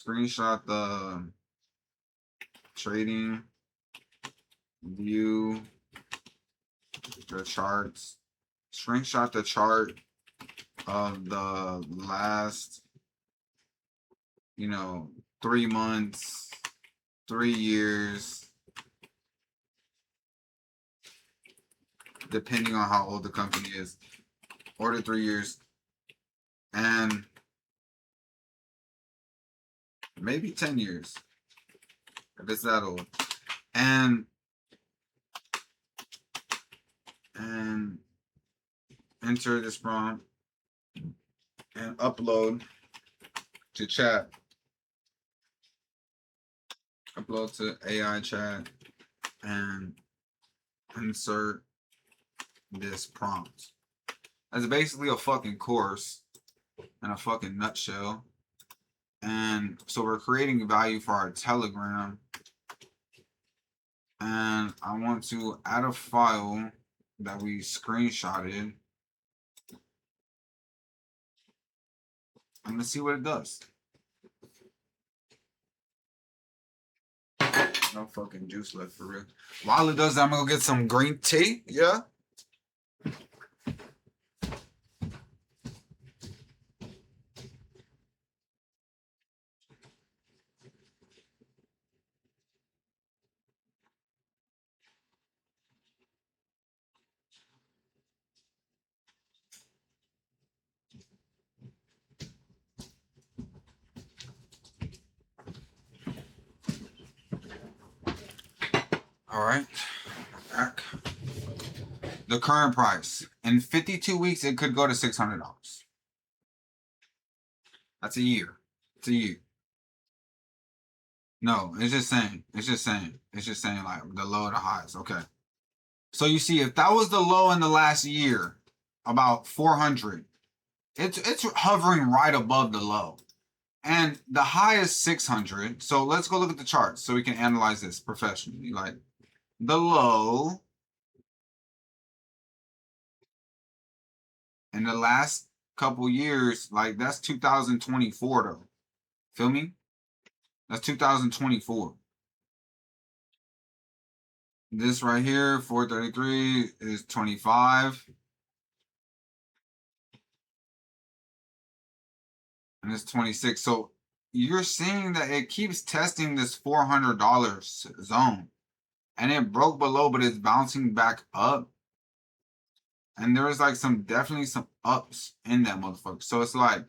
Screenshot the trading view, the charts. Screenshot the chart of the last, 3 months, 3 years, depending on how old the company is, or the 3 years, and maybe 10 years, if it's that old. And enter this prompt and upload to chat. Upload to AI chat and insert this prompt. That's basically a fucking course in a fucking nutshell. And so we're creating value for our Telegram. And I want to add a file that we screenshotted. I'm gonna see what it does. No fucking juice left for real. While it does that, I'm gonna go get some green tea. Yeah. All right, back. The current price. In 52 weeks, it could go to $600. That's a year. It's a year. No, it's just saying. It's just saying like the low and the highs. Okay. So you see, if that was the low in the last year, about 400, it's hovering right above the low. And the high is 600. So let's go look at the charts so we can analyze this professionally. Like, the low in the last couple years, like that's 2024 though. Feel me? That's 2024. This right here, 433 is 25. And it's 26. So you're seeing that it keeps testing this $400 zone. And it broke below, but it's bouncing back up. And there is like definitely some ups in that motherfucker. So it's like,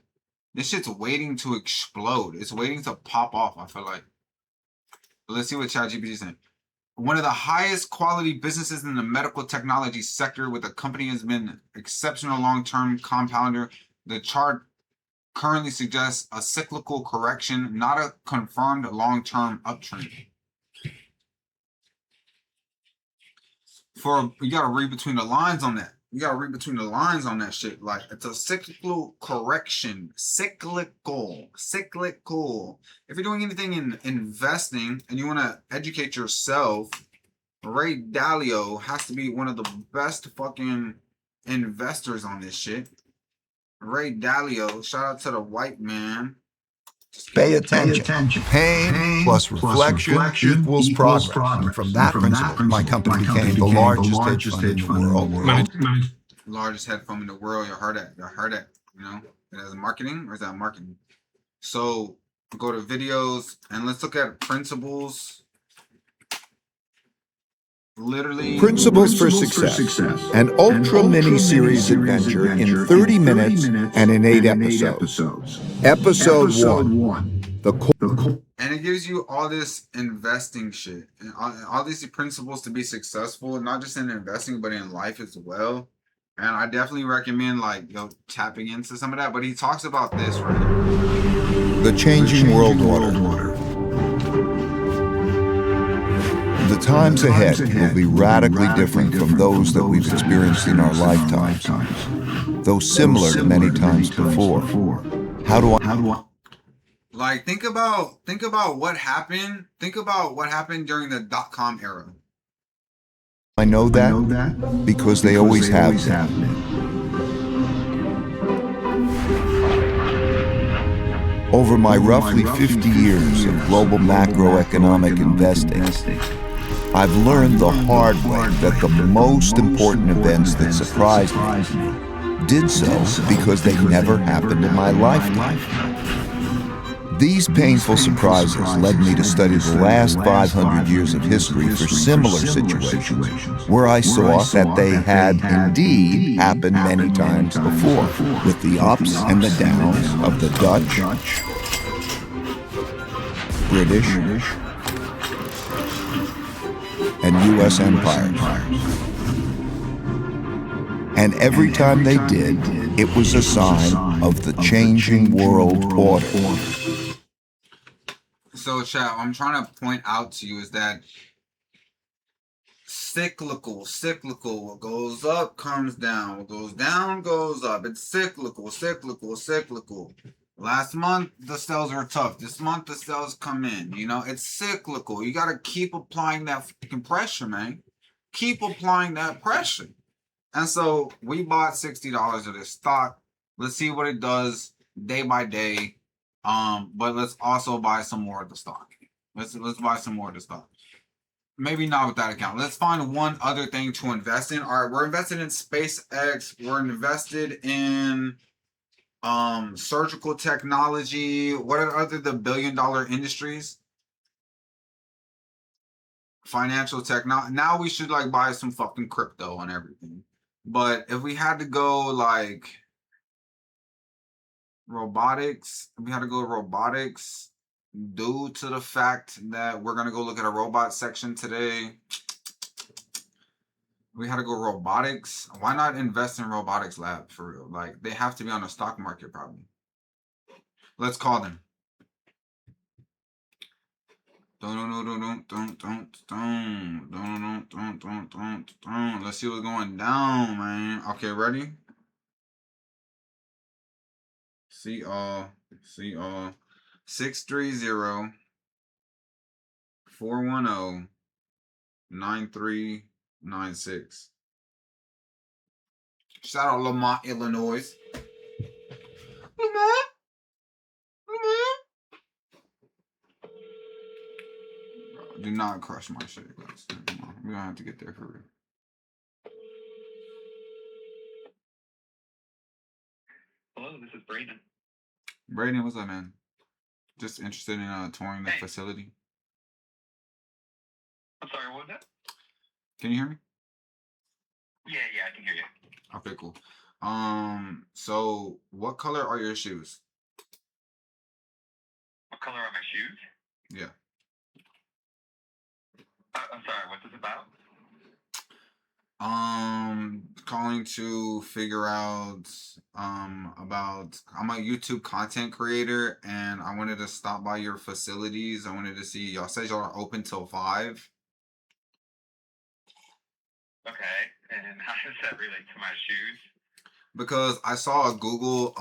this shit's waiting to explode. It's waiting to pop off, I feel like. But let's see what ChatGPT is saying. One of the highest quality businesses in the medical technology sector with a company has been exceptional long-term compounder. The chart currently suggests a cyclical correction, not a confirmed long-term uptrend. You gotta read between the lines on that. You gotta read between the lines on that shit. Like, it's a cyclical correction. Cyclical. If you're doing anything in investing and you want to educate yourself, Ray Dalio has to be one of the best fucking investors on this shit. Ray Dalio, shout out to the white man. Pay attention. Pain plus reflection equals progress. And from that principle, my company became the largest hedge fund in the world. Largest hedge fund in the world. You heard that. It has marketing, or is that marketing? So go to videos and let's look at principles. Literally, Principles for Success, an ultra mini-series adventure in 30 minutes and in 8 episodes. Episode 1, and it gives you all this investing shit and all these principles to be successful, not just in investing but in life as well. And I definitely recommend tapping into some of that. But he talks about this right here. The changing world order. The times ahead will be radically different from those that we've experienced in our lifetimes, though similar to many times before. How do I think about what happened. Think about what happened during the .com era. I know that? Because they always have been. Over my roughly 50 years of global macroeconomic investing, I've learned the hard way that the most important events that surprised me did so because they never happened in my lifetime. These painful surprises led me to study the last 500 years of history for similar situations, where I saw that they had indeed happened many times before, with the ups and the downs of the Dutch, British, and U.S. empires. And every time they did, it was a sign of the changing world order. So, chat, what I'm trying to point out to you is that cyclical. What goes up comes down. What goes down goes up. It's cyclical. Last month the sales are tough. This month the sales come in. You know, it's cyclical. You gotta keep applying that fucking pressure, man. Keep applying that pressure. And so we bought $60 of this stock. Let's see what it does day by day. But let's also buy some more of the stock. Let's buy some more of the stock. Maybe not with that account. Let's find one other thing to invest in. All right, we're invested in SpaceX. We're invested in surgical technology. What are other the billion-dollar industries? Financial technology. Now we should like buy some fucking crypto and everything. But if we had to go like robotics, due to the fact that we're gonna go look at a robot section today. We had to go robotics. Why not invest in robotics lab for real? Like they have to be on the stock market probably. Let's call them. Let's see what's going down, man. Okay, ready? See all. 630-410-9396. Shout out Lamont, Illinois. Lamont. Do not crush my shit, guys. Come on. We're gonna have to get there for real. Hello, this is Brayden. Brayden, what's up, man? Just interested in touring the facility. I'm sorry, what was that? Can you hear me? Yeah, I can hear you. Okay, cool. So what color are your shoes? What color are my shoes? Yeah. I'm sorry, what's this about? Calling to figure out about I'm a YouTube content creator and I wanted to stop by your facilities. I wanted to see y'all said y'all are open till 5. Okay, and how does that relate to my shoes? Because I saw a Google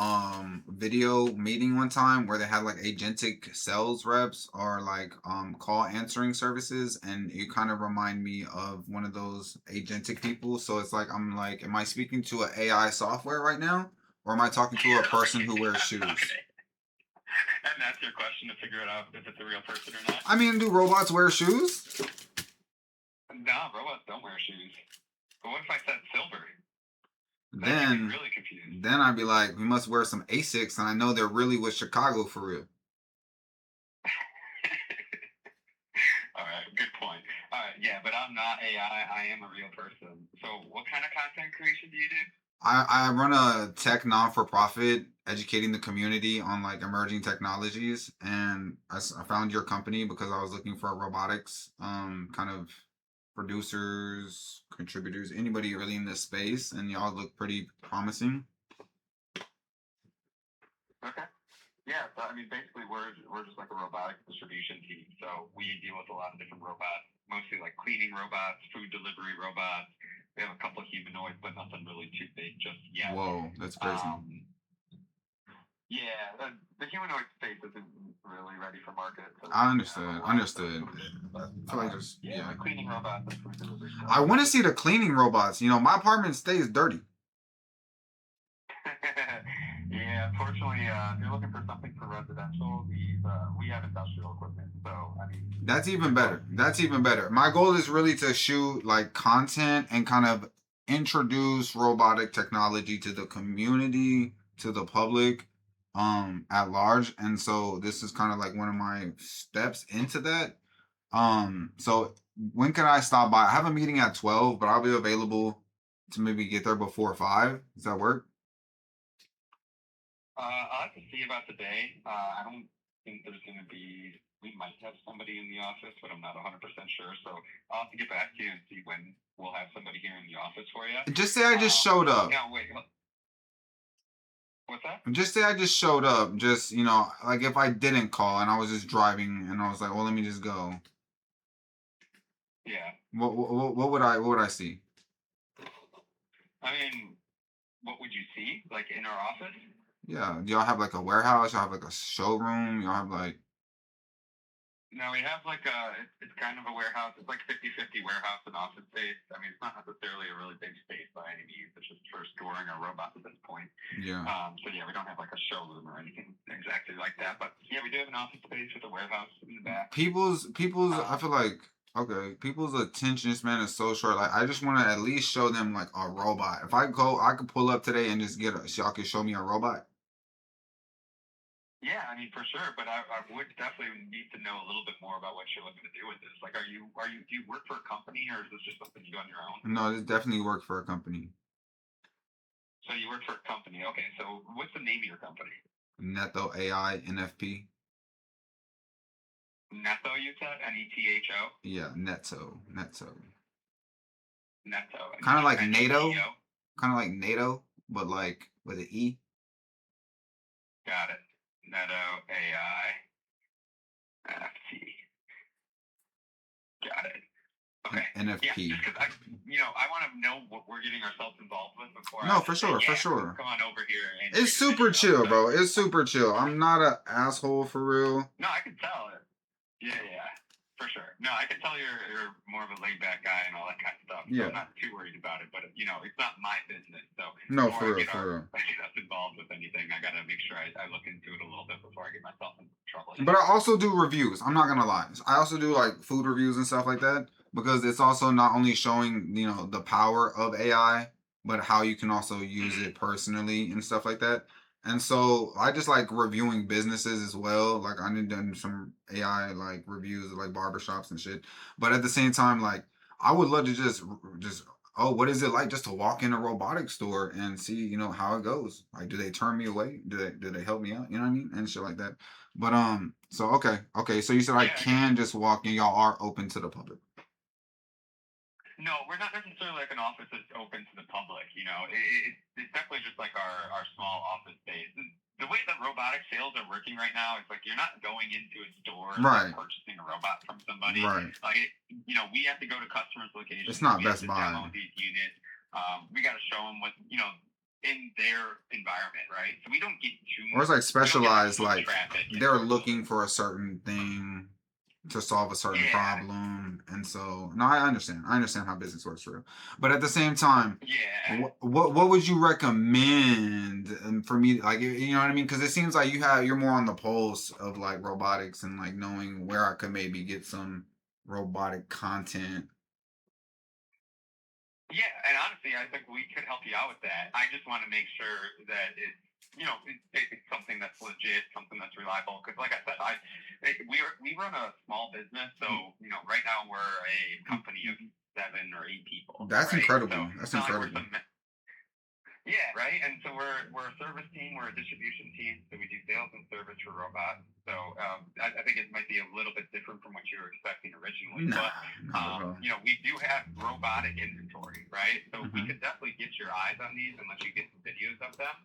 video meeting one time where they had like agentic sales reps or like call answering services, and you kind of remind me of one of those agentic people. So it's like I'm like, am I speaking to an AI software right now, or am I talking to a person who wears shoes? Okay. And that's your question to figure it out if it's a real person or not? I mean, do robots wear shoes? No, robots don't wear shoes. But what if I said silver? Then really confused. Then I'd be like, we must wear some Asics, and I know they're really with Chicago for real. All right, good point. All right, yeah, but I'm not AI. I am a real person. So what kind of content creation do you do? I run a tech non-for-profit educating the community on like emerging technologies, and I found your company because I was looking for robotics kind of producers, contributors, anybody really in this space, and y'all look pretty promising. Okay. Yeah, so I mean, basically, we're just like a robotics distribution team. So we deal with a lot of different robots, mostly like cleaning robots, food delivery robots. We have a couple of humanoids, but nothing really too big just yet. Whoa, that's crazy. Yeah, the humanoid space isn't really ready for market. So I understood. But, I feel like just yeah. Cleaning robots and food delivery. I want to see the cleaning robots. You know, my apartment stays dirty. Yeah, unfortunately, if you're looking for something for residential, we have industrial equipment. So I mean, That's even better. That's even better. My goal is really to shoot like content and kind of introduce robotic technology to the community, to the public, at large. And so this is kind of like one of my steps into that. So when can I stop by? I have a meeting at 12, but I'll be available to maybe get there before 5. Does that work? I'll have to see about the day. I don't think there's going to be. We might have somebody in the office, but I'm not 100% sure. So I'll have to get back to you and see when we'll have somebody here in the office for you. Just say I just showed up. Now, wait. What's that? Just say I just showed up. Just, like if I didn't call and I was just driving and I was like, well, let me just go. Yeah. What would I see? I mean, what would you see? Like in our office? Yeah. Do y'all have like a warehouse? Y'all have like a showroom? Y'all have like. No, we have like it's kind of a warehouse. It's like 50-50 warehouse and office space. I mean, it's not necessarily a really big space by any means. It's just for storing our robots at this point. Yeah. So yeah, we don't have like a showroom or anything exactly like that. But yeah, we do have an office space with a warehouse in the back. People's I feel like, okay, people's attention span is so short. Like I just want to at least show them like a robot. If I go, I could pull up today and just y'all could show me a robot. Yeah, I mean for sure, but I would definitely need to know a little bit more about what you're looking to do with this. Like, do you work for a company or is this just something you do on your own? No, this definitely work for a company. So you work for a company. Okay, so what's the name of your company? NETO AI NFP. NETO, you said? NETO? Yeah, Neto. NETO. Kind of like NATO. Kind of like NATO, but like with an E. Got it. NETO AI NFT. Got it. Okay. NFP. Yeah, just because I want to know what we're getting ourselves involved with before. No, for sure, for sure. Come on over here. And it's super chill, bro. It's super chill. I'm not an asshole for real. No, I can tell it. Yeah, for sure. No, I can tell you're more of a laid back guy and all that kind of stuff. So I'm not too worried about it. But it's not my business. So no, for real. I get us involved with anything, I gotta make sure I look into it a little bit before I get myself in trouble. But I also do reviews. I'm not gonna lie. I also do like food reviews and stuff like that because it's also not only showing the power of AI, but how you can also use it personally and stuff like that. And so I just like reviewing businesses as well. Like I done some AI like reviews of like barbershops and shit. But at the same time, like I would love to just oh, what is it like just to walk in a robotics store and see, how it goes? Like do they turn me away? Do they help me out? You know what I mean? And shit like that. But so okay. So you said I can just walk in, y'all are open to the public. No, we're not necessarily like an office that's open to the public. It's definitely just like our small office space. The way that robotic sales are working right now is like you're not going into a store and like, purchasing a robot from somebody. Right. Like we have to go to customers' locations. It's not we Best Buy. Demo these units. We got to show them what in their environment, right? So we don't get too. Or it's like specialized, like traffic they're looking for a certain thing to solve a certain problem, and so no, I understand how business works for real. But at the same time, what would you recommend for me, like, you know what I mean? Because it seems like you're more on the pulse of like robotics and like knowing where I could maybe get some robotic content. Yeah, and honestly, I think we could help you out with that. I just want to make sure that it's something that's legit, something that's reliable. Because, like I said, we run a small business, so right now we're a company of 7 or 8 people. That's incredible. So that's incredible. Yeah, right. And so we're a service team, we're a distribution team, so we do sales and service for robots. So I think it might be a little bit different from what you were expecting originally. But we do have robotic inventory, right? So we could definitely get your eyes on these and let you get some videos of them.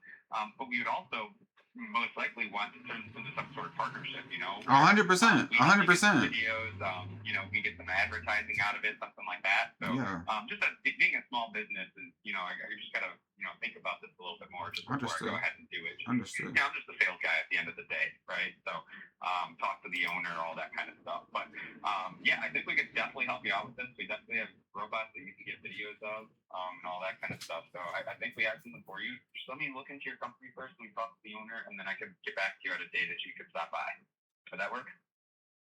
But we would also most likely want to turn this into some sort of partnership, 100%. 100%. Videos, we get some advertising out of it, something like that. So just being a small business is, you just gotta, think about this a little bit more just before I go ahead and do it. Understood. I'm just a sales guy at the end of the day, right? So talk to the owner, all that kind of stuff. But I think we could definitely help you out with this. We definitely have robots that you can get videos of, and all that kind of stuff. So I think we have something for you. Just let me look into your company first and talk to the owner, and then I can get back to you at a day that you could stop by. Would that work?